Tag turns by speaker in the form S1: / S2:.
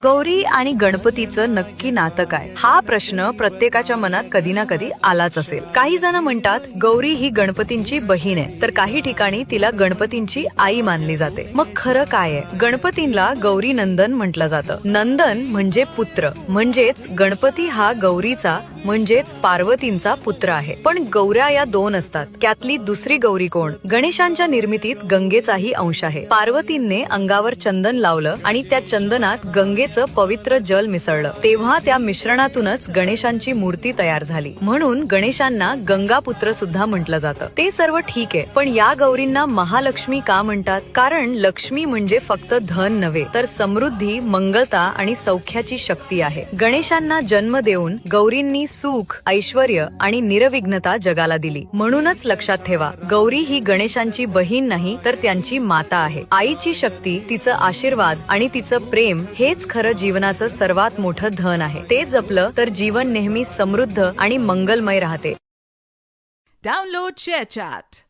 S1: गौरी आणि गणपतीचं नक्की नातं काय? हा प्रश्न प्रत्येकाच्या मनात कधी ना कधी आलाच असेल. काही जण म्हणतात गौरी ही गणपतींची बहीण आहे, तर काही ठिकाणी तिला गणपतींची आई मानली जाते. मग खरं काय आहे? गणपतींना गौरी नंदन म्हटलं जातं. नंदन म्हणजे पुत्र, म्हणजेच गणपती हा गौरीचा म्हणजेच पार्वतींचा पुत्र आहे. पण गौऱ्या या दोन असतात. त्यातली दुसरी गौरी कोण? गणेशांच्या निर्मितीत गंगेचाही अंश आहे. पार्वतींनी अंगावर चंदन लावलं आणि त्या चंदनात गंगेचं पवित्र जल मिसळलं, तेव्हा त्या मिश्रणातूनच गणेशांची मूर्ती तयार झाली. म्हणून गणेशांना गंगापुत्र सुद्धा म्हटलं जातं. ते सर्व ठीक आहे, पण या गौरींना महालक्ष्मी का म्हणतात? कारण लक्ष्मी म्हणजे फक्त धन नव्हे, तर समृद्धी, मंगलता आणि सौख्याची शक्ती आहे. गणेशांना जन्म देऊन गौरींनी सुख, ऐश्वर्य आणि निरविघ्नता जगाला दिली. म्हणूनच लक्षात ठेवा, गौरी ही गणेशांची बहीण नाही, तर त्यांची माता आहे. आईची शक्ती, तिचं आशीर्वाद आणि तिचं प्रेम हेच खरं जीवनाचं सर्वात मोठं धन आहे. ते जपलं तर जीवन नेहमी समृद्ध आणि मंगलमय राहते.
S2: Download ShareChat.